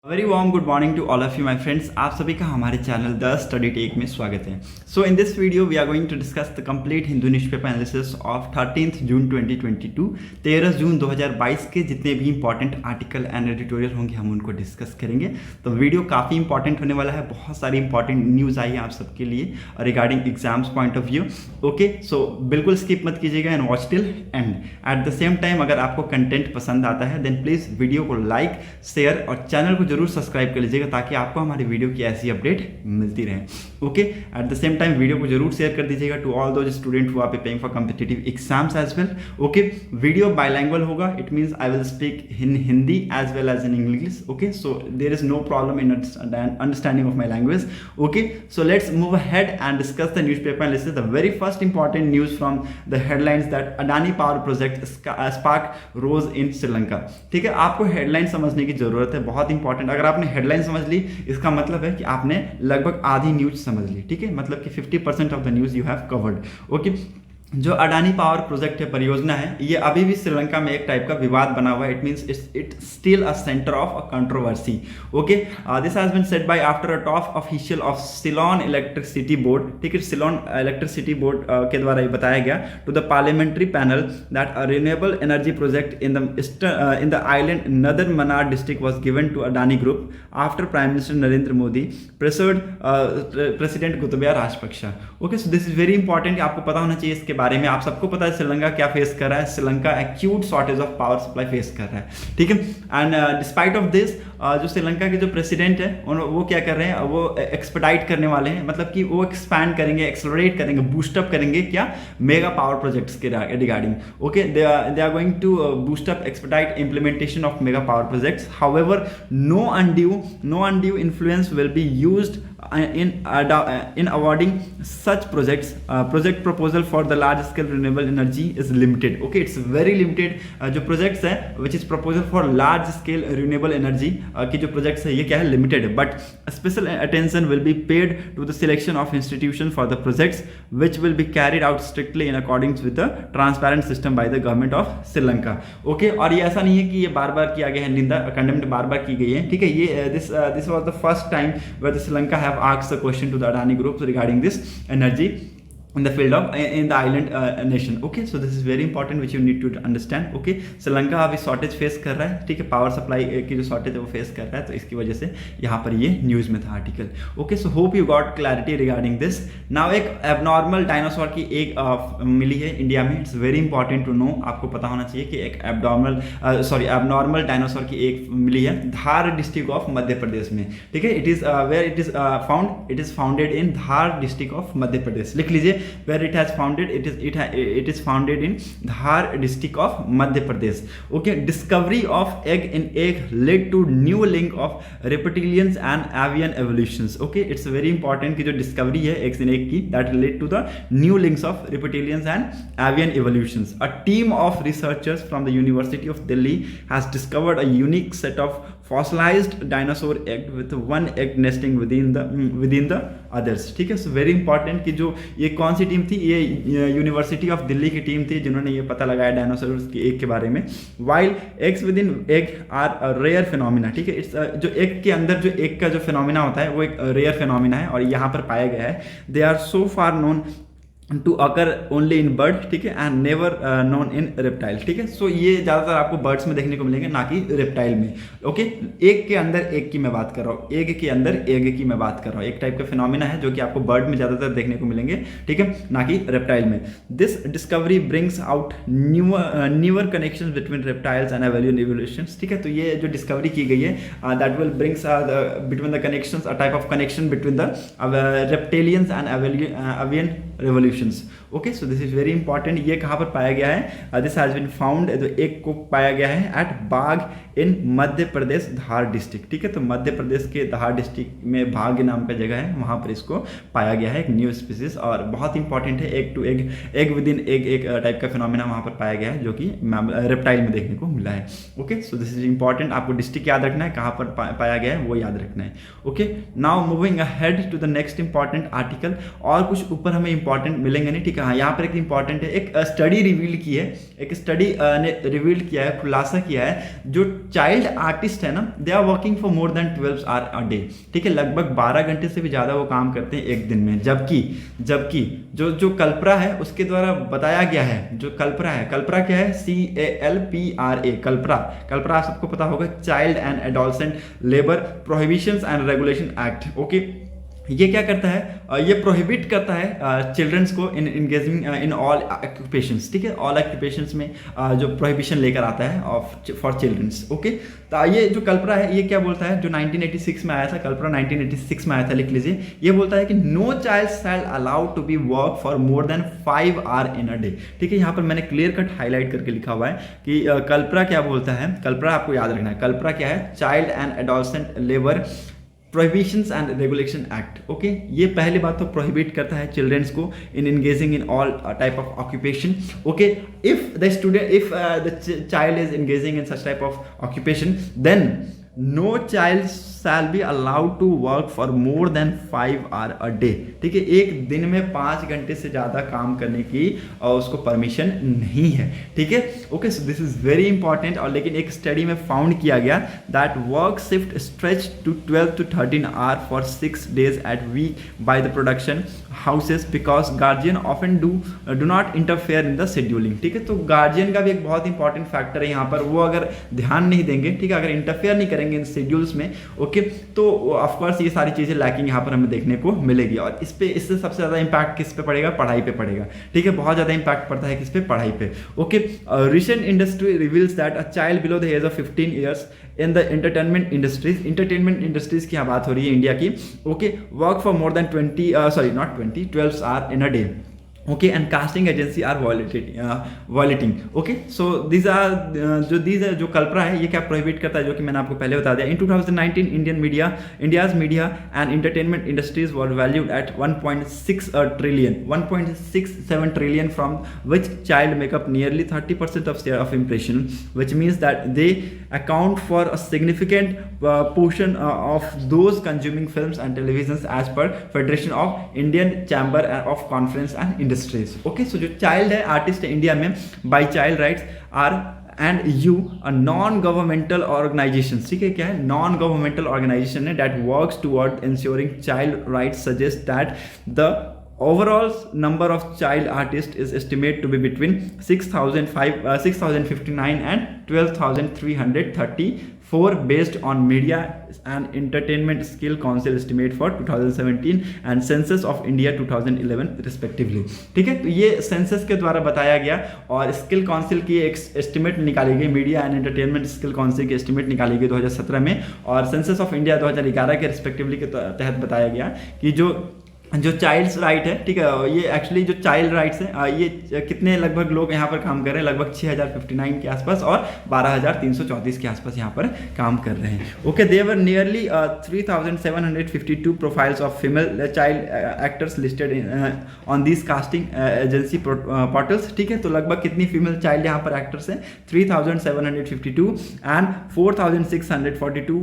Very warm good morning to all of you my friends. आप सभी का हमारे चैनल द स्टडी टेक में स्वागत है। So in this video we are going to discuss the complete Hindu newspaper analysis of 13 June 2022। 13 June 2022 के जितने भी इंपॉर्टेंट आर्टिकल एंड एडिटोरियल होंगे हम उनको डिस्कस करेंगे। तो वीडियो काफ़ी इंपॉर्टेंट होने वाला है, बहुत सारी इंपॉर्टेंट न्यूज़ आई है आप सबके लिए regarding exams point of view. Okay, so बिल्कुल स्किप मत कीजिएगा and watch till end. At the same time अगर आपको कंटेंट पसंद आता है देन प्लीज़ वीडियो को लाइक शेयर और चैनल को जरूर सब्सक्राइब कर लीजिएगा ताकि आपको हमारी वीडियो की ऐसी अपडेट मिलती रहे। Okay, at the same time video को जरूर शेयर कर दीजिएगा to all those student who are preparing for competitive exams as well. Okay, video bilingual होगा, it means I will speak in Hindi as well as in English. Okay, so there is no problem in understanding of my language. Okay, so let's move ahead and discuss the newspaper analysis. The very first important news from the headlines that Adani power project spark rows in Sri Lanka. ठीक है, आपको headline समझने की जरूरत है, बहुत important. अगर आपने हेडलाइन समझ ली इसका मतलब है कि आपने लगभग आधी न्यूज समझ ली। ठीक है, मतलब कि 50% of the news you have covered. Okay, जो अडानी पावर प्रोजेक्ट है, परियोजना है, ये अभी भी श्रीलंका में एक टाइप का विवाद बना हुआ है। It means it still a centre of a controversy. Okay, this has been said by after a top official of Ceylon electricity board. ठीक है, सिलोन इलेक्ट्रिसिटी बोर्ड के द्वारा ये बताया गया to the parliamentary panel that a renewable energy project in the island northern Mannar district was given to Adani group after prime minister Narendra Modi pressured president Gotabaya Rajapaksa. Okay, so this is very important, आपको पता होना चाहिए इसके बारे में। आप सबको पता है श्रीलंका क्या फेस कर रहा है, Sri Lanka acute shortage of power supply face कर रहा है। ठीक है, एंड डिस्पाइट ऑफ दिस जो श्रीलंका के जो प्रेसिडेंट है वो क्या कर रहे हैं, वो एक्सपेडाइट करने वाले हैं, मतलब कि वो एक्सपैंड करेंगे, एक्सलरेट करेंगे, बूस्टअप करेंगे क्या, मेगा पावर प्रोजेक्ट्स के regarding. Okay, they are going to boost up expedite implementation of mega power projects. However no undue influence will be used in awarding such projects. Project proposal for the large scale renewable energy is limited. Okay, it's very limited. जो projects है which is proposal for large scale renewable energy की जो projects है ये क्या है, limited है, but special attention will be paid to the selection of institution for the projects which will be carried out strictly in accordance with the transparent system by the government of Sri Lanka. Okay, और ये ऐसा नहीं है कि ये बार बार किया गया है, निंदा कंडेम्ड बार बार की गई है। ठीक है, ये this was the first time where the Sri Lanka have asked the question to the Adani Group regarding this energy in the field of in the island nation. Okay, so this is very important which you need to understand. Okay, Sri Lanka अभी shortage face कर रहा है। ठीक है, power supply की जो shortage है वो फेस कर रहा है, तो इसकी वजह से यहाँ पर ये न्यूज़ में था article. Okay, so hope you got clarity regarding this. Now एक एबनॉर्मल डायनासोर की एक मिली है इंडिया में। It's very important to know, आपको पता होना चाहिए कि एक एबनॉर्मल डायनासोर की एक मिली है धार डिस्ट्रिक्ट ऑफ मध्य प्रदेश में। ठीक है, it is where it is founded in Dhar district of Madhya Pradesh. लिख लीजिए, where it has founded, it is founded in Dhar district of Madhya Pradesh. Okay, discovery of egg in egg led to new link of reptilians and avian evolutions. Okay, it's very important कि जो discovery है eggs in egg की, that led to the new links of reptilians and avian evolutions. A team of researchers from the University of Delhi has discovered a unique set of fossilized dinosaur egg with one egg nesting within the others. ठीक है, so very important कि जो ये कौन सी team थी, ये university of Delhi की team थी जिन्होंने ये पता लगाया डायनासोर की एग के बारे में। While eggs within egg are rare phenomena. ठीक है, इट्स जो एग के अंदर जो एग का जो फिनोमिना होता है वो एक रेयर फिनोमिना है और यहाँ पर पाया गया है। They are so far known to occur only in bird. ठीक है, and never known in reptile. ठीक है, सो ये ज़्यादातर आपको बर्ड्स में देखने को मिलेंगे, ना कि रेप्टाइल में। ओके, एग के अंदर एग की मैं बात कर रहा हूँ, एग के अंदर एग की मैं बात कर रहा हूँ। एक टाइप का फिनोमिना है जो कि आपको बर्ड में ज़्यादातर देखने को मिलेंगे। ठीक है, ना कि रेप्टाइल में। This discovery brings out newer connection between reptiles and avian evolutions. ठीक है, तो ये जो डिस्कवरी की गई है that will brings between the connections, a type of connection between the reptilians and avian revolution. Okay, so this is very important. ये कहाँ पर पाया गया है, दिस हैज बीन फाउंड, तो एक को पाया गया है एट बाग इन मध्य प्रदेश धार डिस्ट्रिक्ट। ठीक है, तो मध्य प्रदेश के धार डिस्ट्रिक्ट में भाग्य नाम का जगह है, वहाँ पर इसको पाया गया है, एक न्यू स्पीसीज, और बहुत इंपॉर्टेंट है। Egg to egg, egg within egg एक टाइप का फिनोमिना वहाँ पर पाया गया है जो कि रेप्टाइल में देखने को मिला है। Okay, so this is important, आपको डिस्ट्रिक्ट याद रखना है, कहाँ पर पाया गया है वो याद रखना है। Okay, now moving ahead to the next important article. और कुछ ऊपर हमें इंपॉर्टेंट मिलेंगे नहीं, ठीक है। हाँ, यहाँ पर एक इंपॉर्टेंट है, एक स्टडी रिवील की है, एक स्टडी ने रिवील किया है, खुलासा किया है, जो चाइल्ड आर्टिस्ट है ना, they are working for more than 12 hour a day, ठीक है। लगभग 12 घंटे से भी ज़्यादा वो काम करते हैं एक दिन में। जबकि जो कल्परा है उसके द्वारा बताया गया है, जो कल्परा है, कल्परा क्या है, CALPRA, कल्परा सबको पता होगा, child and adolescent labour prohibitions and regulation act, okay. ये क्या करता है, ये प्रोहिबिट करता है चिल्ड्रंस को इन इंगेजिंग इन ऑल ऑक्यूपेशंस, ठीक है। ऑल ऑक्यूपेशंस में जो प्रोहिबिशन लेकर आता है ऑफ फॉर चिल्ड्रंस, ओके। तो ये जो कल्परा है ये क्या बोलता है, जो 1986 में आया था, कल्परा 1986 में आया था, लिख लीजिए। ये बोलता है कि no child shall allowed to be work for more than 5 hour in a day, ठीक है। यहाँ पर मैंने क्लियर कट हाईलाइट करके लिखा हुआ है कि कल्परा क्या बोलता है, कल्परा आपको याद रखना है, कल्परा क्या है, child and adolescent labour prohibitions and regulation act, okay. ये पहली बात तो प्रोहिबिट करता है चिल्ड्रंस को in engaging in all type of occupation, okay. If the child is engaging in such type of occupation, then no child shall be allowed to work for more than 5 hour a day, ठीक है। एक दिन में 5 घंटे से ज़्यादा काम करने की उसको परमिशन नहीं है, ठीक है, okay. So this is very important. और लेकिन एक स्टडी में फाउंड किया गया that work shift stretch to 12 to 13 hour for 6 days at week by the production houses because guardian often do not interfere in the scheduling, ठीक है। तो guardian का भी एक बहुत इंपॉर्टेंट फैक्टर है यहाँ पर, वो अगर ध्यान नहीं देंगे, ठीक है, अगर इंटरफेयर नहीं करेंगे इन शेड्यूल्स में, ओके, तो ऑफकोर्स ये सारी चीज़ें लैकिंग यहाँ पर हमें देखने को मिलेगी। और इससे सबसे ज़्यादा इंपैक्ट किस पे पड़ेगा, पढ़ाई पे पड़ेगा, ठीक है। बहुत ज़्यादा इंपैक्ट पड़ता है किस पे, पढ़ाई पे, okay. Recent industry reveals that a child below the age of 15 years in the entertainment industries की यहाँ बात हो रही है इंडिया की, okay, work for more than 12 hour in a day, okay, and casting agency are violating, okay। so these are जो कल्परा है ये क्या प्रोहिबिट करता है, जो कि मैंने आपको पहले बता दिया। In 2019 India's media and entertainment industries were valued at 1.67 trillion from which child makeup nearly 30% of share of impression, which means that they account for a significant portion of those consuming films and television as per federation of Indian chamber of conference and industries, okay. So जो child है, artist है India में, by child rights are and you a non governmental organisation, ठीक है, क्या है, non governmental organisation है that works toward ensuring child rights suggest that the overall number of child artists is estimated to be between 6,059 and 12,334 based on Media and Entertainment Skill Council estimate for 2017 and Census of India 2011 respectively, ठीक है। तो ये census के द्वारा बताया गया और skill council की एक एस्टिमेट निकाली गई, media and entertainment skill council की एस्टिमेट निकाली गई 2017 में, और सेंसस ऑफ इंडिया 2011 के रिस्पेक्टिवली के तहत बताया गया कि जो चाइल्ड्स राइट है, ठीक है, ये एक्चुअली जो चाइल्ड राइट्स हैं, ये कितने लगभग लोग यहाँ पर काम कर रहे हैं, लगभग 6059 के आसपास और 12334 के आसपास यहाँ पर काम कर रहे हैं, okay. There were nearly 3752 profiles of female child actors listed on this casting agency portals, ठीक है। तो लगभग कितनी फीमेल चाइल्ड यहाँ पर एक्टर्स हैं, 3752 एंड 4642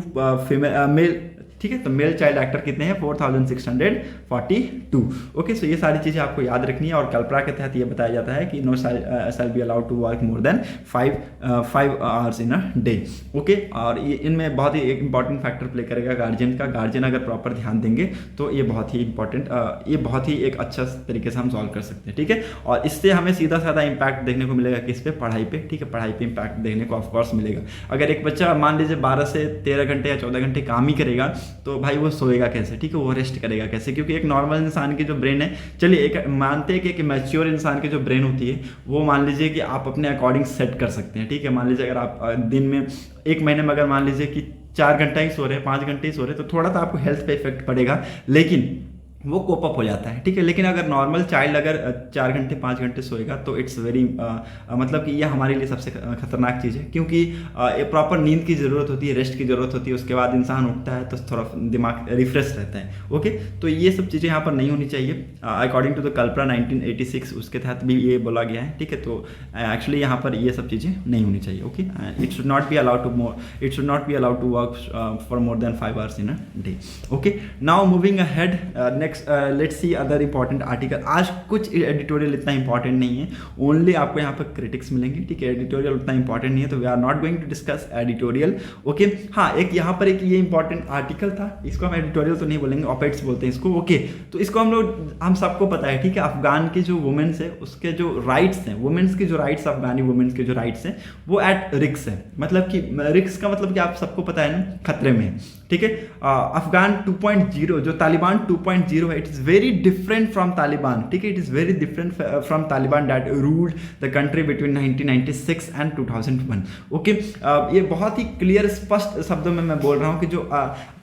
फीमेल मेल, ठीक है। तो मेल चाइल्ड एक्टर कितने हैं, 4642, ओके। सो ये सारी चीज़ें आपको याद रखनी है। और कल्परा के तहत ये बताया जाता है कि no shall be allowed to work more than 5 hours in a day, okay. और ये इनमें बहुत ही एक इंपॉर्टेंट फैक्टर प्ले करेगा गार्जियन का। गार्जियन अगर प्रॉपर ध्यान देंगे तो ये बहुत ही इंपॉर्टेंट, ये बहुत ही एक अच्छा तरीके से हम सॉल्व कर सकते हैं, ठीक है। और इससे हमें सीधा साधा इंपैक्ट देखने को मिलेगा किस पे, पढ़ाई पे, ठीक है। पढ़ाई पे इंपैक्ट देखने को ऑफकोर्स मिलेगा। अगर एक बच्चा मान लीजिए 12 से 13 घंटे या 14 घंटे काम ही करेगा तो भाई वो सोएगा कैसे, ठीक है, वो रेस्ट करेगा कैसे, क्योंकि एक नॉर्मल इंसान की जो ब्रेन है, चलिए एक मानते हैं कि मैच्योर इंसान की जो ब्रेन होती है वो मान लीजिए कि आप अपने अकॉर्डिंग सेट कर सकते हैं, ठीक है। मान लीजिए अगर आप दिन में 1 महीने में अगर मान लीजिए कि 4 घंटा ही सो रहे हैं, 5 घंटे ही सो रहे हैं, तो थोड़ा सा आपको हेल्थ पे इफेक्ट पड़ेगा, लेकिन वो कोप अप हो जाता है, ठीक है। लेकिन अगर नॉर्मल चाइल्ड अगर 4 घंटे 5 घंटे सोएगा तो इट्स वेरी मतलब कि यह हमारे लिए सबसे खतरनाक चीज़ है, क्योंकि प्रॉपर नींद की ज़रूरत होती है, रेस्ट की ज़रूरत होती है, उसके बाद इंसान उठता है तो थोड़ा दिमाग रिफ्रेश रहता है, ओके। तो ये सब चीज़ें यहाँ पर नहीं होनी चाहिए। अकॉर्डिंग टू द कल्परा 1986 उसके तहत भी ये बोला गया है, ठीक है। तो एक्चुअली यहाँ पर ये सब चीज़ें नहीं होनी चाहिए, okay. It should not be allowed to work for more than 5 hours in a day, okay. Now moving ahead, let's see other important article. आज कुछ एडिटोरियल इतना इंपॉर्टेंट नहीं है, ओनली आपको यहाँ पर क्रिटिक्स मिलेंगे, ठीक है। एडिटोरियल उतना इंपॉर्टेंट नहीं है, तो we are not going to discuss editorial, okay. हाँ, एक यहाँ पर एक ये इंपॉर्टेंट आर्टिकल था, इसको हम एडिटोरियल तो नहीं बोलेंगे, ऑपेट्स बोलते हैं इसको, ओके। तो इसको हम सबको पता है, ठीक है। अफगान के जो वुमेन्स है उसके जो राइट्स हैं, वुमेन्स के जो राइट्स, अफगानी वुमेन्स के जो राइट्स हैं वो एट रिस्क है। मतलब कि रिस्क का मतलब कि आप सबको पता है ना, खतरे में है, ठीक है। अफगान 2.0 जो तालिबान 2.0 है, it is very different from Taliban, ठीक है। It is very different from Taliban that ruled the country between 1996 and 2001, okay. ये बहुत ही क्लियर स्पष्ट शब्दों में मैं बोल रहा हूँ कि जो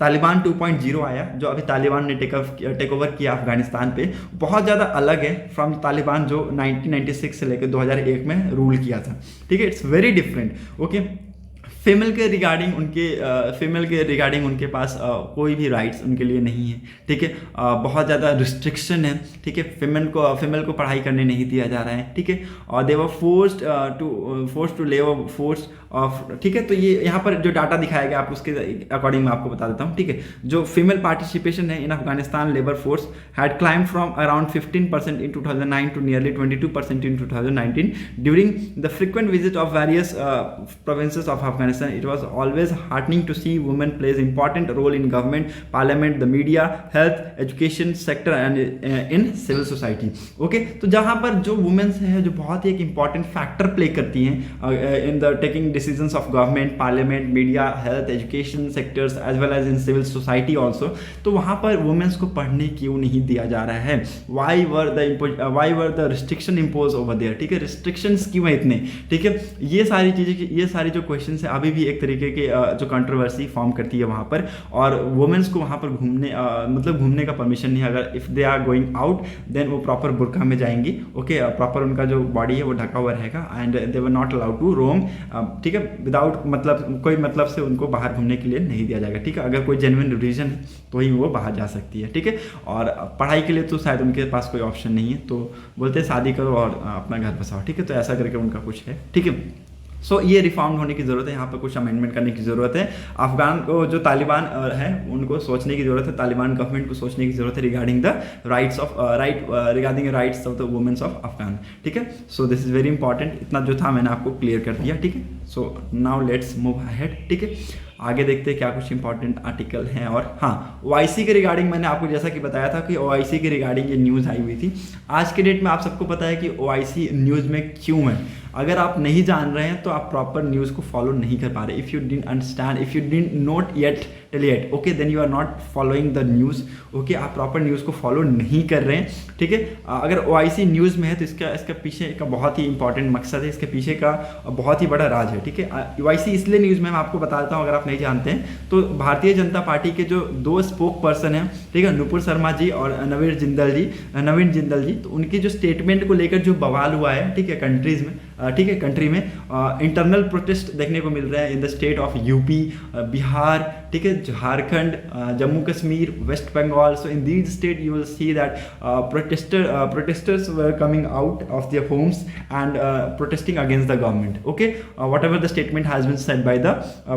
तालिबान 2.0 आया, जो अभी तालिबान ने टेक ओवर किया अफगानिस्तान पे, बहुत ज़्यादा अलग है फ्रॉम तालिबान जो 1996 से लेकर 2001 में रूल किया था, ठीक है। It's very different, okay. Female के रिगार्डिंग उनके पास कोई भी राइट्स उनके लिए नहीं है, ठीक है। बहुत ज़्यादा रिस्ट्रिक्शन है, ठीक है। फीमेल को पढ़ाई करने नहीं दिया जा रहा है, ठीक है। और they were forced to labour force off, ठीक है। तो ये यहाँ पर जो डाटा दिखाया गया, आप उसके अकॉर्डिंग मैं आपको बता देता हूँ, ठीक है। जो फीमेल पार्टिसिपेशन है in Afghanistan labour force had climb from around 15% in 2009 to nearly 22% in 2019 during the frequent visit of various provinces of Afghanistan. It was always heartening to see women plays important role in government, parliament, the media, health, education sector and in civil society, okay। तो जहाँ पर जो women's हैं जो बहुत ही एक important factor play करती हैं in the taking decisions of government, parliament, media, health, education sectors as well as in civil society also, तो वहाँ पर वुमेन्स को पढ़ने क्यों नहीं दिया जा रहा है? Why were the restriction imposed over there, ठीक है। restrictions क्यों है इतने, ठीक है। ये सारी चीज़ें, ये सारी जो क्वेश्चन है अभी भी एक तरीके के जो कंट्रोवर्सी फॉर्म करती है वहाँ पर। और वुमेन्स को वहाँ पर घूमने का परमिशन नहीं है। अगर if they are going out then वो प्रॉपर बुर्का में जाएंगी, ओके। प्रॉपर उनका जो बॉडी है वो ढका हुआ रहेगा and they were not allowed to roam, ठीक है। विदाउट कोई मतलब से उनको बाहर घूमने के लिए नहीं दिया जाएगा, ठीक है। अगर कोई जेन्युइन रीजन है तो ही वो बाहर जा सकती है, ठीक है। और पढ़ाई के लिए तो शायद उनके पास कोई ऑप्शन नहीं है, तो बोलते शादी करो और अपना घर बसाओ, ठीक है। तो ऐसा करके उनका कुछ है, ठीक है। सो ये रिफॉर्म होने की ज़रूरत है, यहाँ पर कुछ अमेंडमेंट करने की ज़रूरत है। अफगान को जो तालिबान है उनको सोचने की ज़रूरत है, तालिबान गवर्नमेंट को सोचने की ज़रूरत है regarding the rights of the womens of Afghan, ठीक है। So this is very important. इतना जो था मैंने आपको क्लियर कर दिया, ठीक है। So now let's move ahead, ठीक है। आगे देखते हैं क्या कुछ इंपॉर्टेंट आर्टिकल हैं। और हाँ, ओआईसी के रिगार्डिंग मैंने आपको जैसा कि बताया था कि ओआईसी के रिगार्डिंग ये न्यूज़ आई हुई थी। आज के डेट में आप सबको पता है कि ओआईसी न्यूज़ में क्यों है। अगर आप नहीं जान रहे हैं तो आप प्रॉपर न्यूज़ को फॉलो नहीं कर पा रहे। If you didn't understand, if you didn't note yet till yet, okay, then you are not following the news, okay. आप प्रॉपर न्यूज़ को फॉलो नहीं कर रहे हैं, ठीक है। अगर ओआईसी न्यूज़ में है तो इसका पीछे का बहुत ही इंपॉर्टेंट मकसद है, इसके पीछे का बहुत ही बड़ा राज है, ठीक है। ओआईसी इसलिए न्यूज़ में मैं आपको बता देता हूँ अगर आप नहीं जानते हैं तो। भारतीय जनता पार्टी के जो 2 स्पोक पर्सन हैं, ठीक है, नुपुर शर्मा जी और नवीन जिंदल जी, तो उनके जो स्टेटमेंट को लेकर जो बवाल हुआ है, ठीक है, कंट्रीज में, ठीक है, कंट्री में इंटरनल प्रोटेस्ट देखने को मिल रहा है in the state of UP, Bihar, ठीक है, Jharkhand, Jammu Kashmir, West Bengal. So in these state you will see that protesters were coming out of their homes and protesting against the government, okay, whatever the statement has been said by the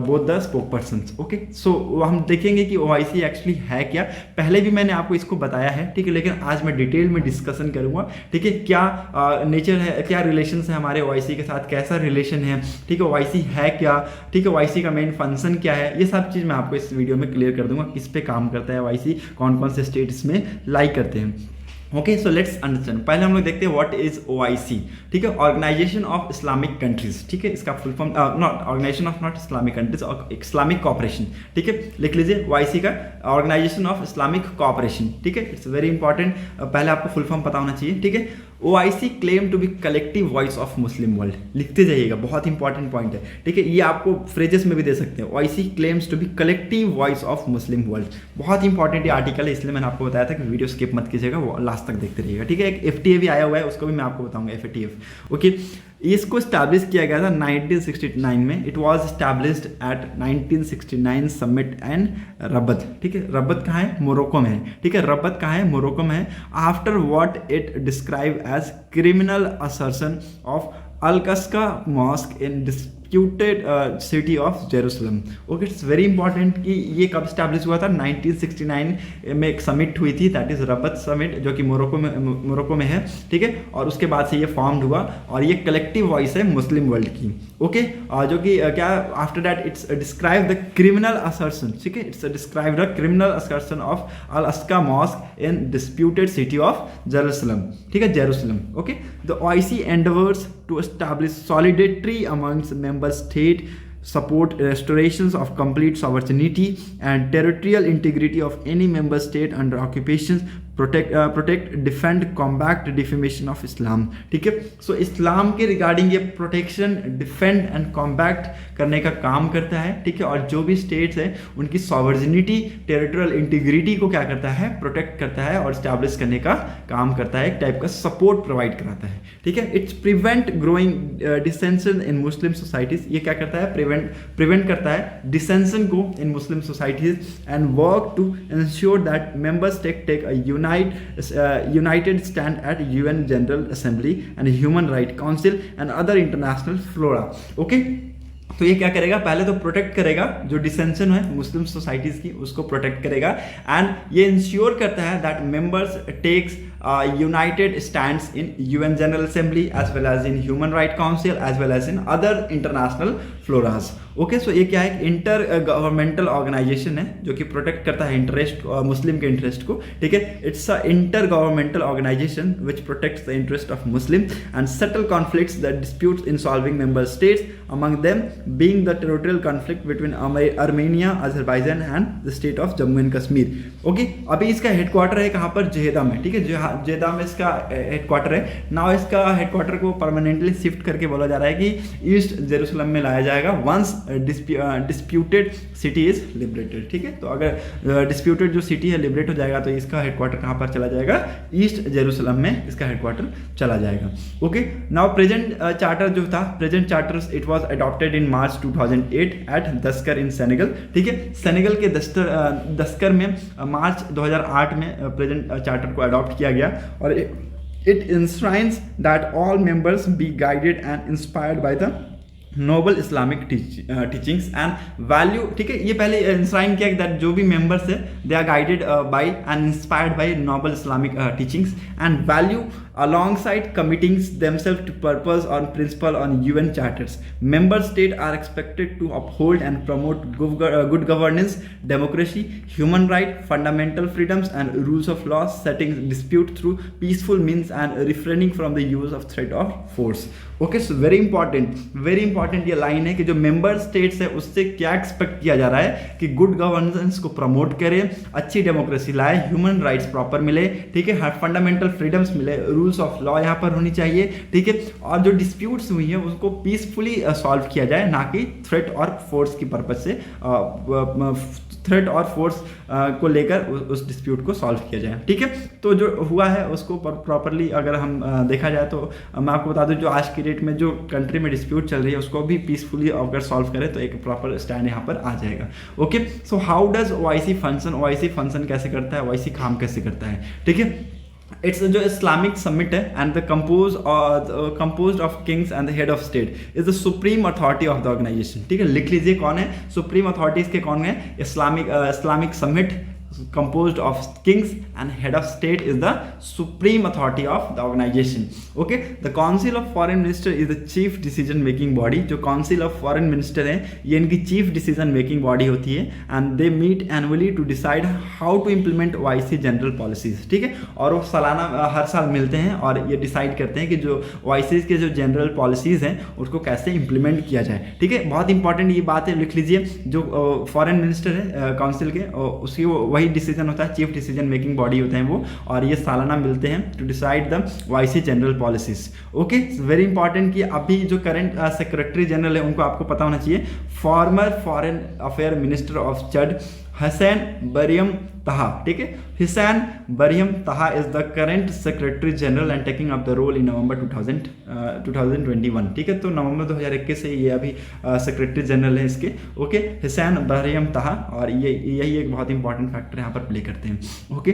both the spokespersons, okay। so हम देखेंगे कि OIC actually है क्या। पहले भी मैंने आपको इसको बताया है, ठीक है, लेकिन आज मैं डिटेल में डिस्कशन करूंगा, ठीक है। क्या नेचर है, क्या रिलेशन है हमारे OIC के साथ, कैसा रिलेशन है, ठीक है, OIC है क्या, ठीक है, OIC का मेन फंक्शन क्या है, ये सब चीज़ मैं आपको इस वीडियो में क्लियर कर दूंगा। किस पे काम करता है OIC, कौन कौन से स्टेट इसमें लाइक करते हैं, ओके। So let's understand. पहले हम लोग देखते हैं व्हाट इज OIC, ठीक है, ऑर्गेनाइजेशन ऑफ इस्लामिक कंट्रीज, ठीक है। इसका full form not Islamic countries, Islamic cooperation, ठीक है। लिख लीजिए OIC का ऑर्गेनाइजेशन ऑफ इस्लामिक कॉपरेशन, ठीक है। इट्स वेरी इंपॉर्टेंट, पहले आपको फुल फॉर्म पता होना चाहिए, ठीक है। OIC claim to be collective voice of Muslim world, लिखते जाइएगा, बहुत इंपॉर्टेंट पॉइंट है, ठीक है। ये आपको फ्रेजेस में भी दे सकते हैं। OIC claims to be collective voice of Muslim world, बहुत इंपॉर्टेंट ये आर्टिकल है, इसलिए मैंने आपको बताया था कि वीडियो स्किप मत कीजिएगा, वो लास्ट तक देखते रहिएगा, ठीक है। एक FTA भी आया हुआ है, उसको भी मैं आपको बताऊंगा, FATF, ओके। इसको स्टैब्लिश किया गया था 1969 में। It was established at 1969 summit and Rabat, ठीक है। रब्बत कहाँ है? मोरक्को में है, ठीक है। रब्बत कहाँ है? मोरक्को में है। After what it describe as criminal assertion of Al Aqsa mosque in disputed city of Jerusalem. Okay, it's very important कि ये कब स्टैब्लिश हुआ था, 1969 में एक समिट हुई थी, दैट इज रबत समिट, जो कि मोरक्को में है, ठीक है। और उसके बाद से ये फॉर्म्ड हुआ और ये कलेक्टिव वॉइस है मुस्लिम वर्ल्ड की। ओके, जो कि क्या after that it's describe the criminal assertion, ठीक है, it's describe the criminal assertion of Al अस्का mosque in disputed city of Jerusalem, ठीक है, Jerusalem. Okay, the OIC endeavors to establish solidarity amongst member state, support restorations of complete sovereignty and territorial integrity of any member state under occupations, protect defend combat defamation of Islam, ठीक है। सो इस्लाम के regarding ये protection, defend and combat करने का काम करता है, ठीक है। और जो भी स्टेट्स हैं उनकी सॉवर्जिनिटी, टेरिटोरियल इंटीग्रिटी को क्या करता है, प्रोटेक्ट करता है और स्टैब्लिश करने का काम करता है, एक टाइप का सपोर्ट प्रोवाइड कराता है, ठीक है। It's prevent growing dissension in Muslim societies, ये क्या करता है, प्रिवेंट करता है डिसेंशन को in Muslim societies and work to ensure that members take a united stand at UN General Assembly and Human Rights Council and other international fora। Okay, तो ये क्या करेगा, पहले तो प्रोटेक्ट करेगा जो डिसेंशन है मुस्लिम सोसाइटीज की, उसको प्रोटेक्ट करेगा एंड ये इंश्योर करता है that members takes united stands in UN general assembly as well as in human right council as well as in other international fora. Okay, so ये क्या है, इंटर गवर्नमेंटल ऑर्गेनाइजेशन है जो कि प्रोटेक्ट करता है इंटरेस्ट, मुस्लिम के इंटरेस्ट को, ठीक है। It's a intergovernmental organisation which protects the interest of Muslim and settle conflicts that disputes involving member states, among them being the territorial conflict between Armenia, Azerbaijan and the state of Jammu and Kashmir। Okay, अभी इसका headquarter है कहाँ पर, जेदा में, ठीक है, जेदा में इसका हेडक्वार्टर है। नाउ इसका हेडक्वार्टर को परमानेंटली शिफ्ट करके बोला जा रहा है कि ईस्ट जेरूसलम में लाया जाएगा once disputed city is liberated, ठीक है। तो अगर डिस्प्यूटेड जो सिटी है लिबरेट हो जाएगा तो इसका हेडक्वार्टर कहाँ पर चला जाएगा, ईस्ट जेरूसलम में इसका हेडक्वार्टर चला जाएगा। ओके, नाउ प्रेजेंट चार्टर जो था, present charter it was adopted in March 2008 at Dakar in Senegal, ठीक है। सेनेगल के दस्कर में मार्च 2008 में प्रेजेंट चार्टर को अडॉप्ट किया गया और it enshrines that all members be guided and inspired by the noble Islamic teachings and value, ठीक है। ये पहले इंश्राइन किया दैट जो भी मेंबर्स है they are guided by and inspired by noble Islamic teachings and value alongside committing themselves to purpose on principle on UN charters. Member states are expected to uphold and promote good governance, democracy, human rights, fundamental freedoms and rules of law, setting dispute through peaceful means and refraining from the use of threat or force। Okay, so very important ये line है कि जो member states है उससे क्या expect किया जा रहा है कि गुड गवर्नेंस को प्रमोट करे, अच्छी डेमोक्रेसी लाए, ह्यूमन राइट्स प्रॉपर मिले, ठीक है, हर फंडामेंटल फ्रीडम्स मिले, रूल्स ऑफ लॉ यहाँ पर होनी चाहिए, ठीक है। और जो डिस्प्यूट्स हुई है उसको पीसफुली सॉल्व किया जाए, ना कि थ्रेट और फोर्स की पर्पज से, थ्रेट और फोर्स को लेकर उस डिस्प्यूट को सॉल्व किया जाए, ठीक है। तो जो हुआ है उसको प्रॉपरली अगर हम देखा जाए तो मैं आपको बता दूं जो आज की डेट में जो कंट्री में डिस्प्यूट चल रही है उसको भी पीसफुली अगर सॉल्व करें तो एक प्रॉपर स्टैंड यहाँ पर आ जाएगा। Okay, so how does OIC function, OIC function कैसे करता है, OIC काम कैसे करता है, ठीक है। इट्स जो इस्लामिक समिट है and the composed of kings and the head of state is the supreme authority of the organisation, ठीक है। लिख लीजिए कौन है सुप्रीम अथॉरिटीज के, कौन है, Islamic summit composed of kings and head of state is the supreme authority of the organization। okay, the council of foreign minister is the chief decision making body। जो council of foreign minister है ये इनकी chief decision making body होती है and they meet annually to decide how to implement OIC general policies, ठीक है। और वो सालाना हर साल मिलते हैं और ये डिसाइड करते हैं कि जो OIC के जो जनरल पॉलिसीज हैं उसको कैसे इंप्लीमेंट किया जाए, ठीक है। बहुत इंपॉर्टेंट ये बात है, लिख लीजिए। जो फॉरेन मिनिस्टर है काउंसिल के उसकी वही डिसीजन होता है, चीफ डिसीजन मेकिंग बॉडी होते हैं वो, और ये सालाना मिलते हैं to decide the OIC general policies. Okay, very important कि अभी जो करंट सेक्रेटरी जनरल है उनको आपको पता होना चाहिए, former foreign affair minister of Chad Hussein Brahim Taha, ठीक है। Hussein Brahim Taha is the current secretary general and taking up the role in November 2021, ठीक है। तो नवंबर 2021 से ये अभी सेक्रेटरी जनरल है इसके। ओके, हुसैन बरियम तहा, और ये यही एक बहुत इंपॉर्टेंट फैक्टर यहाँ पर प्ले करते हैं। ओके,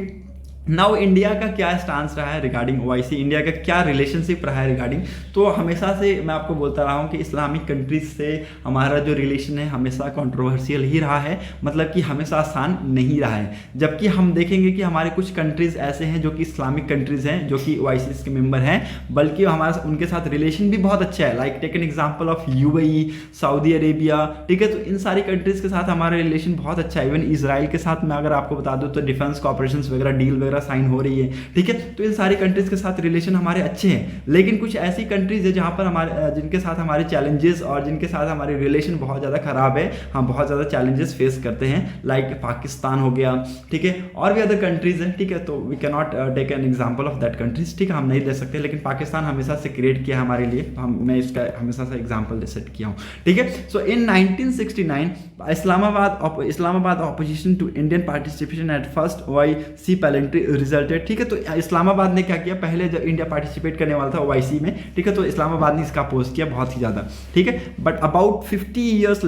नाउ इंडिया का क्या स्टांस रहा है रिगार्डिंग ओआईसी, इंडिया का क्या रिलेशनशिप रहा है रिगार्डिंग, तो हमेशा से मैं आपको बोलता रहा हूँ कि इस्लामिक कंट्रीज से हमारा जो रिलेशन है हमेशा कंट्रोवर्शियल ही रहा है, मतलब कि हमेशा आसान नहीं रहा है। जबकि हम देखेंगे कि हमारे कुछ कंट्रीज ऐसे हैं जो कि इस्लामिक कंट्रीज हैं, जो कि ओआईसी के मेंबर हैं, बल्कि हमारा उनके साथ रिलेशन भी बहुत अच्छा है। Like take an example of UAE, Saudi Arabia, ठीक है। तो इन सारी कंट्रीज के साथ हमारा रिलेशन बहुत अच्छा है। इवन इसराइल के साथ मैं अगर आपको बता दूं तो डिफेंस कॉपरेशन वगैरह डील वगैरह साइन हो रही है, ठीक है। तो इन सारी कंट्रीज के साथ रिलेशन हमारे अच्छे हैं। लेकिन कुछ ऐसी कंट्रीज है जहां पर हमारे जिनके साथ हमारे चैलेंजेस और जिनके साथ हमारे रिलेशन बहुत ज़्यादा खराब है, हम बहुत ज़्यादा चैलेंजेस फेस करते हैं। लाइक पाकिस्तान हो गया, ठीक है, और भी अदर कंट्रीज हैं, ठीक है। तो we can not take an example of that countries, ठीक है, हम नहीं ले सकते। लेकिन पाकिस्तान हमेशा से क्रिएट किया हमारे लिए, तो मैं इसका हमेशा से एग्जाम्पल सेट किया हूँ, ठीक है। So in 1969 Islamabad opposition to Indian participation at first OIC planetary resulted, ठीक है। तो इस्लामाबाद ने क्या किया, पहले जब इंडिया पार्टिसिपेट करने वाला था ओआईसी में, ठीक है, तो इस्लामाबाद ने इसका अपोज किया बहुत ही ज़्यादा, ठीक है। बट अबाउट 50 ईयर्स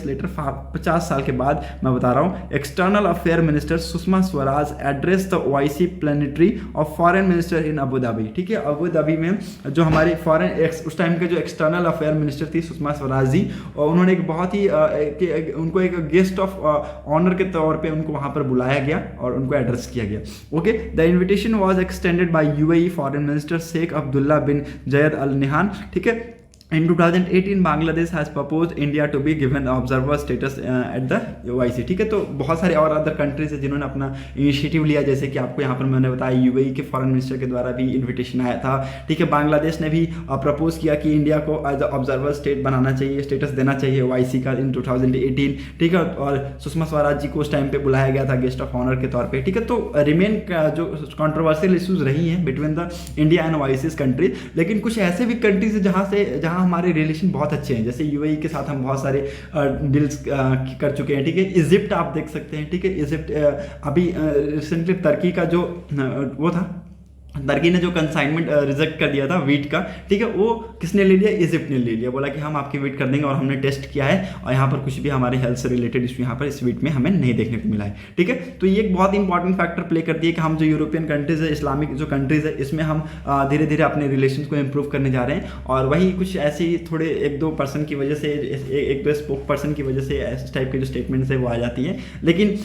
लेटर 50 साल के बाद मैं बता रहा हूँ, external affair minister Sushma Swaraj address the OIC planetary of foreign minister in Abu Dhabi, ठीक है। अबू धाबी में जो हमारे फॉरेन उस टाइम के जो एक्सटर्नल अफेयर मिनिस्टर थी सुषमा स्वराज जी, और उन्होंने एक बहुत ही उनको एक गेस्ट ऑफ ऑनर के तौर पे उनको वहां पर बुलाया गया और उनको एड्रेस किया गया। Okay, the invitation was extended by UAE foreign minister Sheikh Abdullah bin Zayed Al Nahyan, ठीक है। In 2018 Bangladesh has propose India to be given observer status at the OIC, ठीक है। तो बहुत सारे और अदर कंट्रीज है जिन्होंने अपना इनिशिएटिव लिया, जैसे कि आपको यहाँ पर मैंने बताया यूएई के फॉरेन मिनिस्टर के द्वारा भी इन्विटेशन आया था, ठीक है। बांग्लादेश ने भी प्रपोज किया कि इंडिया को एज ऑब्जर्वर स्टेट बनाना चाहिए, स्टेटस देना चाहिए ओआईसी का इन 2018, ठीक है। और सुषमा स्वराज जी को उस टाइम पे बुलाया गया था गेस्ट ऑफ ऑनर के तौर पर, ठीक है। तो रिमेन जो कंट्रोवर्शियल इशूज रही हैं between the India and OIC countries, लेकिन कुछ ऐसे भी कंट्रीज है जहाँ हमारे रिलेशन बहुत अच्छे हैं। जैसे यूएई के साथ हम बहुत सारे डील्स कर चुके हैं, ठीक है। इजिप्ट आप देख सकते हैं, ठीक है। इजिप्ट अभी रिसेंटली टर्की का जो वो था, टर्की ने जो कंसाइनमेंट रिजेक्ट कर दिया था वीट का, ठीक है, वो किसने ले लिया, इजिप्ट ने ले लिया। बोला कि हम आपकी वीट कर देंगे और हमने टेस्ट किया है और यहाँ पर कुछ भी हमारे हेल्थ से रिलेटेड इशू यहाँ पर इस वीट में हमें नहीं देखने को मिला है, ठीक है। तो ये एक बहुत इंपॉर्टेंट फैक्टर प्ले करती है कि हम जो यूरोपियन कंट्रीज है, इस्लामिक जो कंट्रीज है, इसमें हम धीरे धीरे अपने रिलेशन को इम्प्रूव करने जा रहे हैं। और वही कुछ ऐसे ही थोड़े 1-2 पर्सन की वजह से, 1-2 स्पोक पर्सन की वजह से इस टाइप के जो स्टेटमेंट्स है वो आ जाती है। लेकिन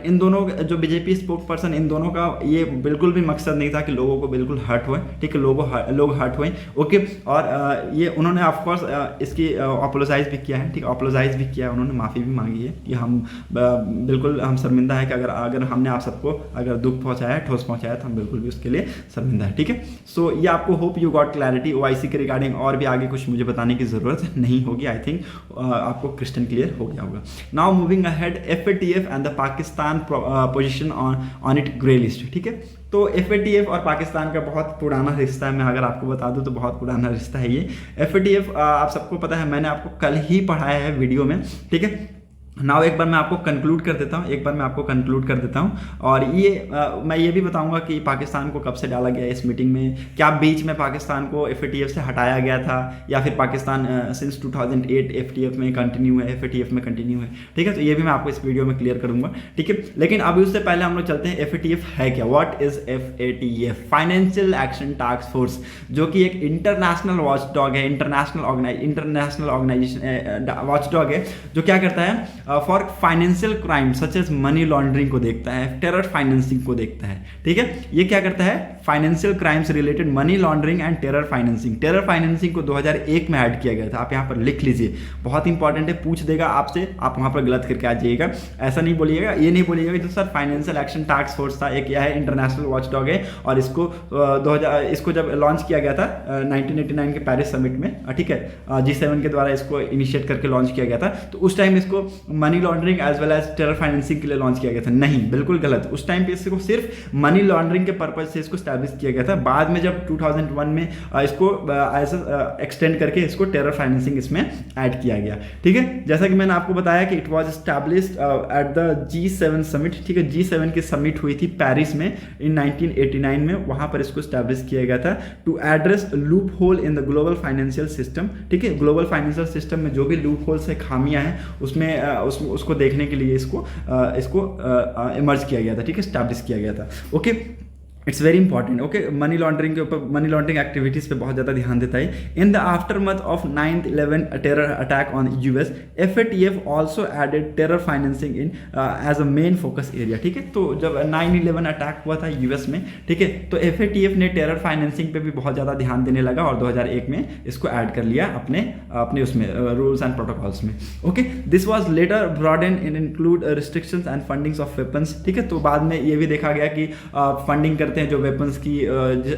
इन दोनों जो बीजेपी स्पोक पर्सन, इन दोनों का ये बिल्कुल भी मकसद नहीं था कि लोगों को बिल्कुल हर्ट हुए, ठीक है, लोग हर्ट हुए, ओके। और ये उन्होंने ऑफकोर्स इसकी अपोलोजाइज भी किया है, ठीक है, अपोलोजाइज भी किया है, उन्होंने माफ़ी भी मांगी है कि हम बिल्कुल हम शर्मिंदा है कि अगर हमने आप सबको अगर दुख पहुंचाया है, ठोस पहुंचाया है, तो हम बिल्कुल भी उसके लिए शर्मिंदा है, ठीक है। सो ये आपको hope you got clarity OIC के रिगार्डिंग, और भी आगे कुछ मुझे बताने की ज़रूरत नहीं होगी। आई थिंक आपको क्रिस्टल क्लियर हो गया होगा। Now moving ahead, FATF and the Pakistan position on it grey list, ठीक है। तो FATF और पाकिस्तान का बहुत पुराना रिश्ता है, मैं अगर आपको बता दूं तो बहुत पुराना रिश्ता है ये। FATF आप सबको पता है, मैंने आपको कल ही पढ़ाया है वीडियो में, ठीक है। नाउ एक बार मैं आपको कंक्लूड कर देता हूँ, और ये मैं ये भी बताऊंगा कि पाकिस्तान को कब से डाला गया इस मीटिंग में, क्या बीच में पाकिस्तान को FATF से हटाया गया था, या फिर पाकिस्तान सिंस 2008 FATF में कंटिन्यू है, ठीक है। तो ये भी मैं आपको इस वीडियो में क्लियर करूंगा, ठीक है। लेकिन अभी उससे पहले हम लोग चलते हैं FATF है क्या, what is FATF, financial action task force, जो कि एक इंटरनेशनल वॉच डॉग है, इंटरनेशनल ऑर्गेनाइजेशन वॉच डॉग है, जो क्या करता है, for financial crime such as money laundering को देखता है, टेरर फाइनेंसिंग को देखता है, ठीक है। ये क्या करता है, financial crimes related money laundering and terror financing को 2001 में ऐड किया गया था। आप यहाँ पर लिख लीजिए, बहुत इंपॉर्टेंट है, पूछ देगा आपसे, आप वहाँ पर गलत करके आ जाइएगा। ऐसा नहीं बोलिएगा, ये नहीं बोलिएगा कि sir financial action task force था, एक यह है इंटरनेशनल वॉच डॉग है, और इसको जब लॉन्च किया गया था 1989 के पेरिस समिट में, ठीक है, G7 के द्वारा इसको इनिशिएट करके लॉन्च किया गया था। तो उस टाइम इसको money laundering as well as terror financing के लिए लॉन्च किया गया था, नहीं, बिल्कुल गलत। उस टाइम पे इसको सिर्फ मनी लॉन्ड्रिंग के पर्पज से इसको स्टैब्लिश किया गया था। बाद में जब 2001 में इसको एक्सटेंड करके इसको टेरर फाइनेंसिंग इसमें ऐड किया गया, ठीक है। जैसा कि मैंने आपको बताया कि it was established at the G7 summit, ठीक है, G7 की समिट हुई थी पेरिस में इन 1989 में, वहां पर इसको स्टैब्लिश किया गया था to address loophole in the global financial system, ठीक है। ग्लोबल फाइनेंशियल सिस्टम में जो भी लूप होल्स है, खामियां हैं, उसमें उसको देखने के लिए इसको इमर्ज किया गया था, ठीक है, स्टैब्लिश किया गया था। Okay, it's very important. Okay, money laundering के ऊपर, मनी लॉन्ड्रिंग एक्टिविटीज़ पे बहुत ज़्यादा ध्यान देता है। In the aftermath of 9/11 terror attack on US, FATF also added terror financing in as a main focus area, ठीक है। तो जब 9/11 अटैक हुआ था यूएस में, ठीक है, तो FATF ने टेरर फाइनेंसिंग पे भी बहुत ज़्यादा ध्यान देने लगा और 2001 में इसको ऐड कर लिया अपने उसमें रूल्स एंड प्रोटोकॉल्स में। Okay, this was later broaden in include restrictions and fundings of weapons, ठीक है। तो बाद में ये भी देखा गया कि फंडिंग करते हैं जो वेपन्स की,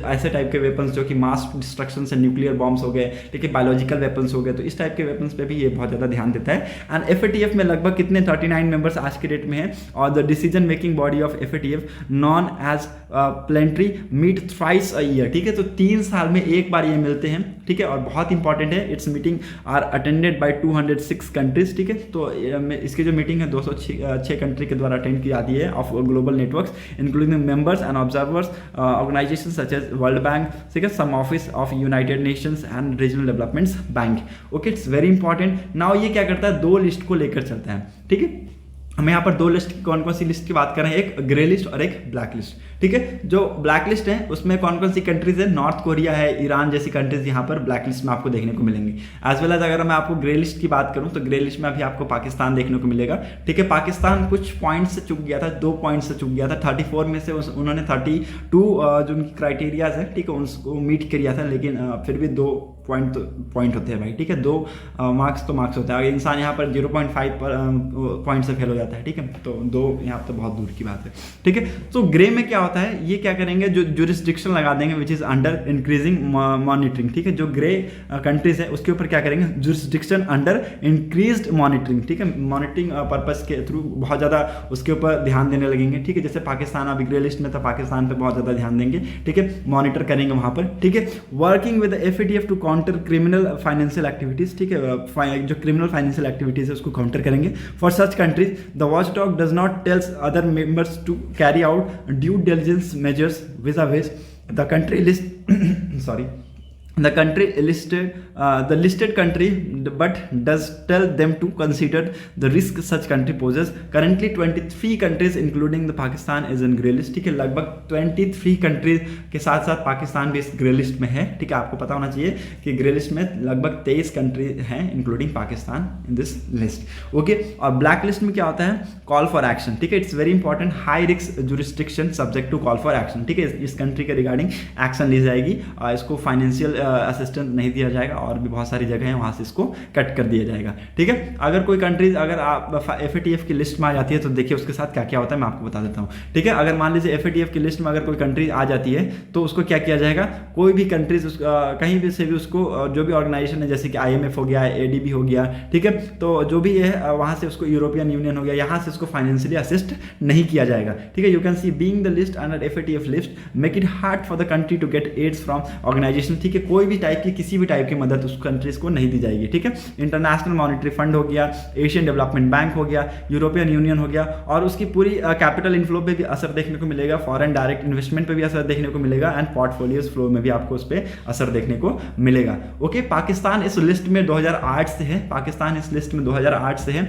ऐसे टाइप के वेपन्स जो कि मास डिस्ट्रक्शन से, न्यूक्लियर बॉम्ब्स हो गए, ठीक है, बायोलॉजिकल वेपन्स हो गए, तो इस टाइप के वेपन्स पे भी ये बहुत ज़्यादा ध्यान देता है। एंड FATF में लगभग कितने 39 मेंबर्स आज के डेट में हैं, और the decision making body of FATF known as plenary meet thrice a year, ठीक है। तो 3 साल में एक बार ये मिलते हैं, ठीक है, और बहुत इंपॉर्टेंट है। Its meeting are attended by 206 countries, ठीक है। तो इसकी जो मीटिंग है 206 कंट्री के द्वारा अटेंड की जाती है of global networks, including members and observers, organizations such as World Bank, ठीक है, some office of United Nations and Regional Development Bank. Okay, it's very important. Now ये क्या करता है, 2 लिस्ट को लेकर चलता है, ठीक है। हम यहाँ पर 2 लिस्ट, कौन कौन सी लिस्ट की बात कर रहे हैं, एक ग्रे लिस्ट और एक ब्लैक लिस्ट, ठीक है। जो ब्लैक लिस्ट है उसमें कौन कौन सी कंट्रीज है, नॉर्थ कोरिया है, ईरान जैसी कंट्रीज यहाँ पर ब्लैक लिस्ट में आपको देखने को मिलेंगी। एज वेल एज अगर मैं आपको ग्रे लिस्ट की बात करूँ तो ग्रे लिस्ट में अभी आपको पाकिस्तान देखने को मिलेगा, ठीक है। पाकिस्तान कुछ पॉइंट से चूक गया था, 2 पॉइंट से चूक गया था। 34 में से उन्होंने 32 जो उनकी क्राइटेरियाज है, ठीक है, उसको मीट किया था, लेकिन फिर भी 2 पॉइंट होते हैं भाई, ठीक है। 2 मार्क्स तो मार्क्स होते हैं। अगर इंसान यहाँ पर 0.5 पॉइंट से फेल हो जाता है, ठीक है, तो 2 यहाँ तो बहुत दूर की बात है, ठीक है। तो ग्रे में क्या होता है, ये क्या करेंगे, जो जुरिस्डिक्शन लगा देंगे which is under increasing monitoring, ठीक है। जो ग्रे कंट्रीज है उसके ऊपर क्या करेंगे, जुरिस्डिक्शन अंडर इंक्रीज्ड मॉनिटरिंग, ठीक है। मॉनिटरिंग पर्पस के थ्रू बहुत ज़्यादा उसके ऊपर ध्यान देने लगेंगे, ठीक है। जैसे पाकिस्तान अभी ग्रे लिस्ट में था, पाकिस्तान पर बहुत ज़्यादा ध्यान देंगे, ठीक है, मॉनिटर करेंगे वहाँ पर, ठीक है। Working with FATF to counter criminal financial activities, ठीक है, जो क्रिमिनल फाइनेंशियल एक्टिविटीज है उसको काउंटर करेंगे। For such countries the watchdog does not tells other members to carry out due diligence measures vis-a-vis the country list sorry the country listed the listed country, but does tell them to consider the risk such country poses. Currently 23 countries including the Pakistan is in grey list, ठीक है। लगभग 23 countries के साथ साथ पाकिस्तान भी इस grey list में है, ठीक है। आपको पता होना चाहिए कि ग्रे लिस्ट में लगभग 23 कंट्री हैं including Pakistan in this list, okay. और ब्लैक लिस्ट में क्या होता है, कॉल फॉर एक्शन, ठीक है। It's very important, high risk jurisdiction subject to call for action, ठीक है। इस कंट्री के रिगार्डिंग एक्शन ली जाएगी, इसको फाइनेंशियल असिस्टेंस नहीं दिया जाएगा, और भी बहुत सारी जगह हैं वहाँ से इसको कट कर दिया जाएगा, ठीक है। अगर कोई कंट्रीज अगर आप FATF की लिस्ट में आ जाती है तो देखिए उसके साथ क्या क्या होता है, मैं आपको बता देता हूँ, ठीक है। अगर मान लीजिए FATF की लिस्ट में अगर कोई कंट्री आ जाती है तो उसको क्या किया जाएगा, कोई भी कंट्रीज कहीं भी से भी उसको, जो भी ऑर्गेनाइजेशन है जैसे कि IMF हो गया, ADB हो गया, ठीक है, तो जो भी है वहाँ से उसको, यूरोपियन यूनियन हो गया, यहाँ से उसको फाइनेंशियली असिस्ट नहीं किया जाएगा, ठीक है। You can see being the list under FATF list make it hard for the country to get aids from organisation, ठीक है। कोई भी टाइप की, किसी भी टाइप की मदद उस कंट्रीज को नहीं दी जाएगी, ठीक है। इंटरनेशनल मॉनेटरी फंड हो गया, एशियन डेवलपमेंट बैंक हो गया, यूरोपियन यूनियन हो गया, और उसकी पूरी कैपिटल इनफ्लो पे भी असर देखने को मिलेगा, फॉरेन डायरेक्ट इन्वेस्टमेंट पे भी असर देखने को मिलेगा, एंड पोर्टफोलियोज फ्लो में भी आपको उस पर असर देखने को मिलेगा, ओके। पाकिस्तान इस लिस्ट में 2008 से है, पाकिस्तान इस लिस्ट में 2008 से है,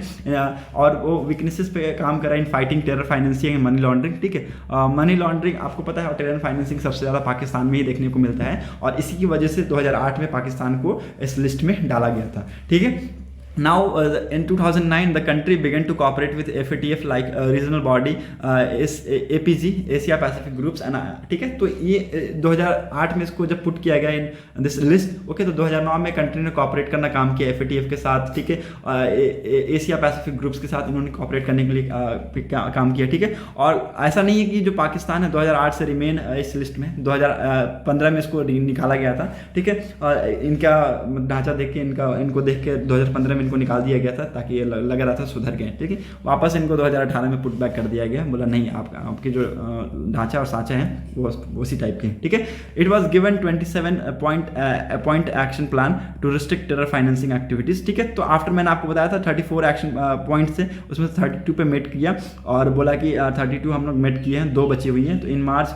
और वो वीकनेसेस पे काम कर रहा है in fighting terror financing and money laundering, ठीक है। मनी लॉन्ड्रिंग आपको पता है, और टेरर फाइनेंसिंग सबसे ज़्यादा पाकिस्तान में ही देखने को मिलता है, और इसी की वजह से 2008 में पाकिस्तान को इस लिस्ट में डाला गया था, ठीक है। Now in 2009 the country began to cooperate with FATF like regional body is APG, Asia Pacific Groups, and ठीक है। तो ये 2008 में इसको जब पुट किया गया इन दिस लिस्ट, ओके, तो 2009 में कंट्री ने कॉपरेट करना काम किया FATF के साथ, ठीक है। एशिया पैसिफिक ग्रुप्स के साथ इन्होंने कॉपरेट करने के लिए काम किया, ठीक है। और ऐसा नहीं है कि जो पाकिस्तान है 2008 से रिमेन इस लिस्ट में, 2015 में इसको निकाला गया था, ठीक है। और इनका ढांचा देख के, इनको देख के 2015 में इनको निकाल दिया गया था, ताकि ये लग रहा था सुधर गए, ठीक है। वापस इनको 2018 में पुट बैक कर दिया गया, बोला नहीं, आपके जो ढांचा और सांचा है वो उसी टाइप के, ठीक है। It was given 27 point action plan to restrict terror financing activities, ठीक है। तो आफ्टर मैंने आपको बताया था 34 एक्शन पॉइंट से, उसमें 32 पे मेट किया, और बोला कि 32 हम लोग मेट किए हैं, 2 बची हुई हैं। तो इन मार्च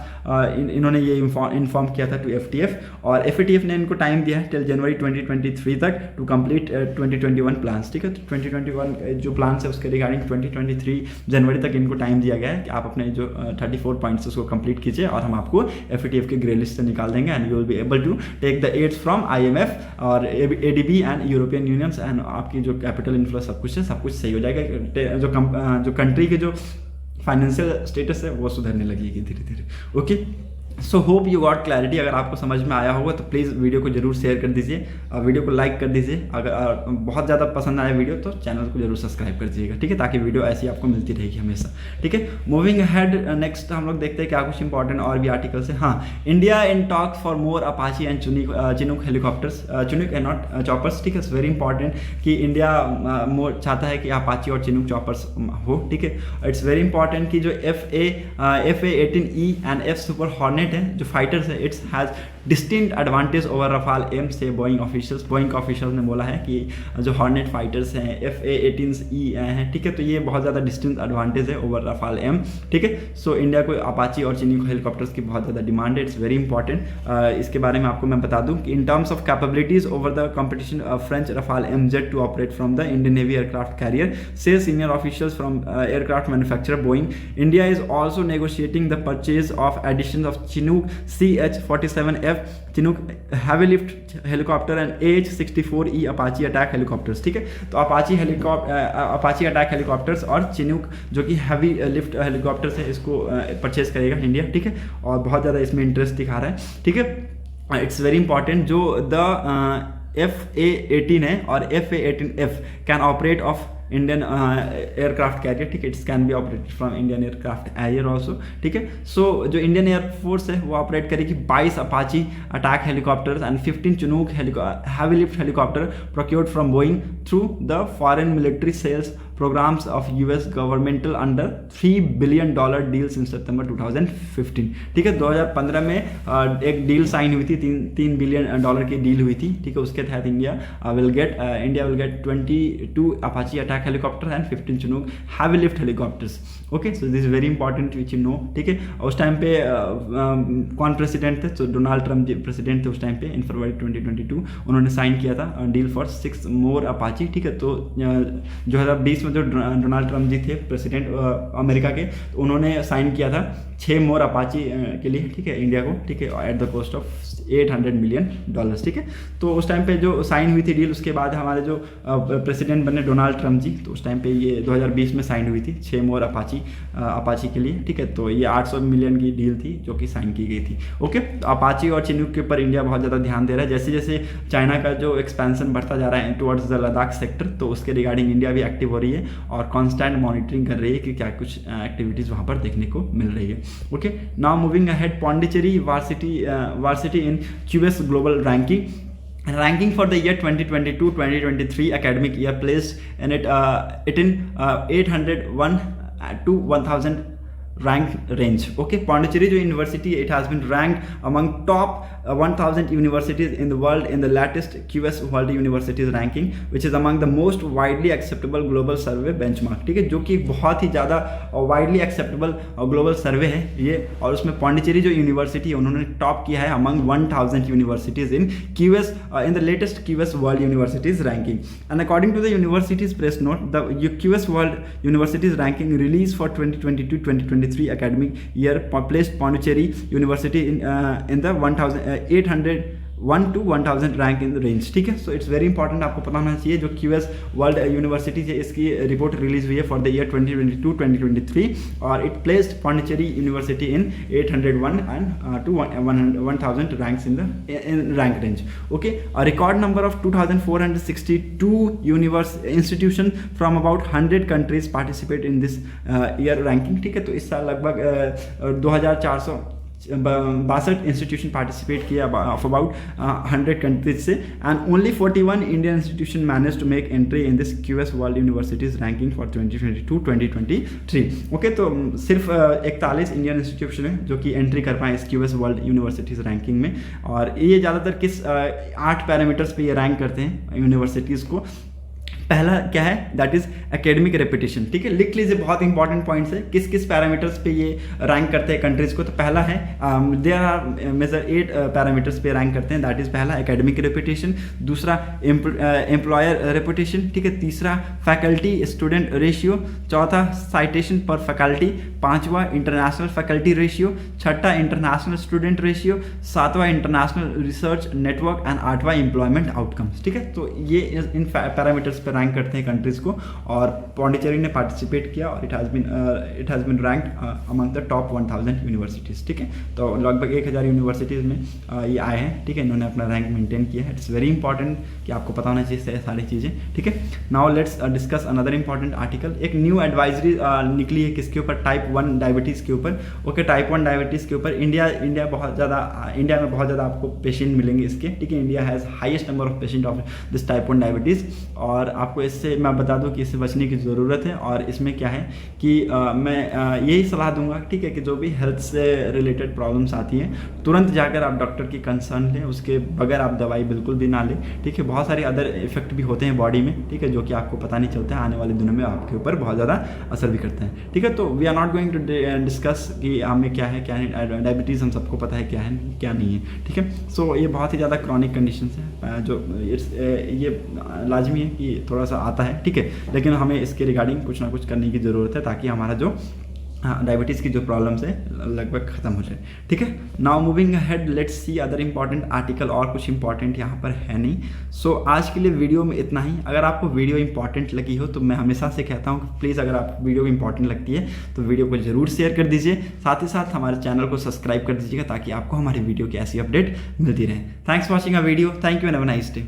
इन्होंने ये इन्फॉर्म किया था टू FATF, और FATF ने इनको टाइम दिया है टिल जनवरी 2023 तक टू कंप्लीट 2021 प्लान्स, ठीक है। तो 2021 जो प्लान्स है उसके रिगार्डिंग 2023 जनवरी तक इनको टाइम दिया गया है कि आप अपने जो 34 पॉइंट्स उसको कंप्लीट कीजिए और हम आपको FATF के ग्रे लिस्ट से निकाल देंगे and you will be able to take the aids from IMF और ADB and European unions and आपकी जो कैपिटल इन्फ्लो सब कुछ है, सब कुछ सही हो जाएगा। जो कंट्री के जो फाइनेंशियल स्टेटस है वो सुधरने लगेगी धीरे धीरे। Okay, so hope you got clarity. अगर आपको समझ में आया होगा तो प्लीज़ वीडियो को जरूर शेयर कर दीजिए और वीडियो को लाइक कर दीजिए। अगर बहुत ज़्यादा पसंद आया वीडियो तो चैनल को जरूर सब्सक्राइब कर दीजिएगा, ठीक है, ताकि वीडियो ऐसी आपको मिलती रहेगी हमेशा, ठीक है। मूविंग अहेड, नेक्स्ट हम लोग देखते हैं क्या कुछ इंपॉर्टेंट और भी आर्टिकल्स है। हाँ, India in talk for more Apache and Chinook helicopters, Chinook and not choppers, ठीक है। वेरी इंपॉर्टेंट कि इंडिया मोर चाहता है कि अपाची और चिनूक चॉपर्स हो, ठीक है। इट्स वेरी इंपॉर्टेंट कि जो FA-18E and F super hornet है जो फाइटर्स है, it's has distinct advantage over Rafale M से बोइंग का ऑफिशियल्स ने बोला है कि जो हॉर्नेट फाइटर्स हैं FA-18E हैं, ठीक है, तो ये बहुत ज़्यादा डिस्टिंक्ट एडवांटेज है ओवर रफाल एम, ठीक है। सो इंडिया को अपाची और चिनूक हेलीकॉप्टर्स की बहुत ज़्यादा डिमांड है, इट्स वेरी इंपॉर्टेंट। इसके बारे में आपको मैं बता दूं कि in terms of capabilities over the competition French Rafale MZ to operate from the Indian navy aircraft carrier से senior officials from aircraft manufacturer Boeing. India is also negotiating the purchase of addition of Chinook CH-47F Chinook heavy lift helicopter and AH-64E Apache attack helicopters, ठीक है। तो Apache attack helicopters और Chinook जो कि heavy lift helicopters है इसको purchase करेगा India, ठीक है, और बहुत ज़्यादा इसमें इंटरेस्ट दिखा रहा है, ठीक है। इट्स वेरी इंपॉर्टेंट जो द FA-18 है और FA-18F can operate of Indian aircraft carrier, ठीक है, it's can be operated from Indian aircraft carrier also, ठीक है। सो जो इंडियन एयरफोर्स है वो ऑपरेट करेगी 22 Apache attack helicopters and 15 Chinook heavy lift helicopter procured from Boeing through the foreign military sales programs of US governmental under $3 billion deals in September 2015, ठीक है। 2015 में एक डील साइन हुई थी, $3 बिलियन की डील हुई थी, ठीक है। उसके तहत India will get 22 Apache attack helicopter and 15 Chinook heavy lift helicopters. Okay, so this is very important which you know, ठीक है। उस टाइम पे कौन प्रेसिडेंट थे? तो डोनाल्ड ट्रम्प जी प्रेसिडेंट थे उस टाइम पे। इन फरवरी 2022 उन्होंने साइन किया था डील फॉर 6 मोर अपाची, ठीक है। तो 2020 जो डोनाल्ड ट्रम्प जी थे प्रेसिडेंट अमेरिका के, तो उन्होंने साइन किया था 6 मोर अपाची के लिए, ठीक है, इंडिया को, ठीक है, at the cost of $800 million, ठीक है। तो उस टाइम पे जो साइन हुई थी डील, उसके बाद हमारे जो प्रेसिडेंट बने डोनाल्ड ट्रम्प जी, तो उस टाइम पे ये 2020 में साइन हुई थी 6 मोर अपाची के लिए, ठीक है। तो ये 800 मिलियन की डील थी जो कि साइन की गई थी। ओके, तो अपाची और चिनूक के ऊपर इंडिया बहुत ज़्यादा ध्यान दे रहा है। जैसे जैसे चाइना का जो एक्सपेंशन बढ़ता जा रहा है टुवर्ड्स द लद्दाख सेक्टर, तो उसके रिगार्डिंग इंडिया भी एक्टिव हो रही है और कॉन्स्टेंट मॉनिटरिंग कर रही है कि क्या कुछ एक्टिविटीज़ वहाँ पर देखने को मिल रही है। Okay, now moving ahead, Pondicherry varsity in QS global ranking for the year 2022-2023 academic year placed in it in 801 to 1000 rank range. Okay, Pondicherry University, it has been ranked among top 1000 universities in the world in the latest QS World Universities ranking, which is among the most widely acceptable global survey benchmark, ठीक है, जो कि बहुत ही ज़्यादा widely acceptable global सर्वे है ये। और उसमें पौंडीचेरी जो यूनिवर्सिटी है उन्होंने टॉप किया है among 1000 universities in QS in the latest QS World Universities ranking. And according to the university's press note, the QS World Universities ranking released for 2022-2023 academic year placed Pondicherry University in the 801 to 1000 rank in range, ठीक है। So it's very important, आपको पता होना चाहिए जो QS world university है इसकी report release हुई है फॉर द ईयर 2022-2023 और it placed Pondicherry university in 801 and to 1000 ranks in rank range. Okay, record number of 2462 institution from about 100 countries participate in this year ranking, ठीक है। तो इस साल लगभग 2462 इंस्टीट्यूशन पार्टिसिपेट किया ऑफ अबाउट 100 कंट्रीज से and only 41 Indian institution manage to make entry in this QS world universities ranking for 2022-2023। ओके, तो सिर्फ 41 इंडियन इंस्टीट्यूशन है जो कि एंट्री कर पाए इस QS वर्ल्ड यूनिवर्सिटीज रैंकिंग में। और ये ज़्यादातर किस 8 पैरामीटर्स पे ये रैंक करते हैं यूनिवर्सिटीज़ को, पहला क्या है, दैट इज एकेडमिक रेपुटेशन। ठीक है, लिख लीजिए, बहुत इंपॉर्टेंट पॉइंट्स है, किस किस पैरामीटर्स पे ये रैंक करते हैं कंट्रीज को। तो पहला है, देयर आर मेजर 8 पैरामीटर्स पे रैंक करते हैं, दैट इज पहला एकेडमिक रेपुटेशन, दूसरा एम्प्लॉयर रेपुटेशन, ठीक है, तीसरा फैकल्टी स्टूडेंट रेशियो, चौथा साइटेशन पर फैकल्टी, पांचवा इंटरनेशनल फैकल्टी रेशियो, छठा इंटरनेशनल स्टूडेंट रेशियो, सातवां इंटरनेशनल रिसर्च नेटवर्क एंड आठवां एम्प्लॉयमेंट आउटकम्स। ठीक है, तो ये इन पैरामीटर्स पर रैंक करते हैं कंट्रीज को, और पौंडीचेरी ने पार्टिसिपेट किया और it has been ranked among the top 1000 universities. ठीक है, तो लगभग 1000 यूनिवर्सिटीज़ में ये आए हैं। ठीक है, इन्होंने अपना रैंक मेंटेन किया है। इट्स वेरी इंपॉर्टेंट कि आपको पता होना चाहिए सारी चीज़ें। ठीक है, now let's discuss another important article. एक न्यू एडवाइजरी निकली है किसके ऊपर, टाइप 1 डायबिटीज़ के ऊपर। ओके, टाइप 1 डायबिटीज़ के ऊपर इंडिया में बहुत ज़्यादा आपको पेशेंट मिलेंगे इसके। ठीक है, India has highest number of patient of this type 1 diabetes, और आपको इससे मैं बता दूं कि इससे बचने की ज़रूरत है। और इसमें क्या है कि मैं यही सलाह दूंगा, ठीक है, कि जो भी हेल्थ से रिलेटेड प्रॉब्लम्स आती हैं तुरंत जाकर आप डॉक्टर की कंसर्न लें, उसके बगैर आप दवाई बिल्कुल भी ना लें। ठीक है, बहुत सारे अदर इफेक्ट भी होते हैं बॉडी में, ठीक है, जो कि आपको पता नहीं चलता है, आने वाले दिनों में आपके ऊपर बहुत ज़्यादा असर भी करते हैं। ठीक है, तो we are not going to discuss कि हमें क्या है क्या नहीं। डायबिटीज़ हम सबको पता है क्या है क्या नहीं है। ठीक है, सो ये बहुत ही ज़्यादा क्रॉनिक कंडीशन है, जो ये लाजमी है कि थोड़ा सा आता है। ठीक है, लेकिन हमें इसके रिगार्डिंग कुछ ना कुछ करने की ज़रूरत है, ताकि हमारा जो डायबिटीज़ की जो प्रॉब्लम्स है लगभग ख़त्म हो जाए। ठीक है, now moving ahead, let's see other important article. और कुछ इंपॉर्टेंट यहाँ पर है नहीं। सो आज के लिए वीडियो में इतना ही। अगर आपको वीडियो इंपॉर्टेंट लगी हो तो मैं हमेशा से कहता हूँ कि प्लीज़, अगर आपको वीडियो इंपॉर्टेंट लगती है तो वीडियो को ज़रूर शेयर कर दीजिए, साथ ही साथ हमारे चैनल को सब्सक्राइब कर दीजिएगा, ताकि आपको हमारी वीडियो की ऐसी अपडेट मिलती रहे। Thanks for watching a video, thank you and have a nice day.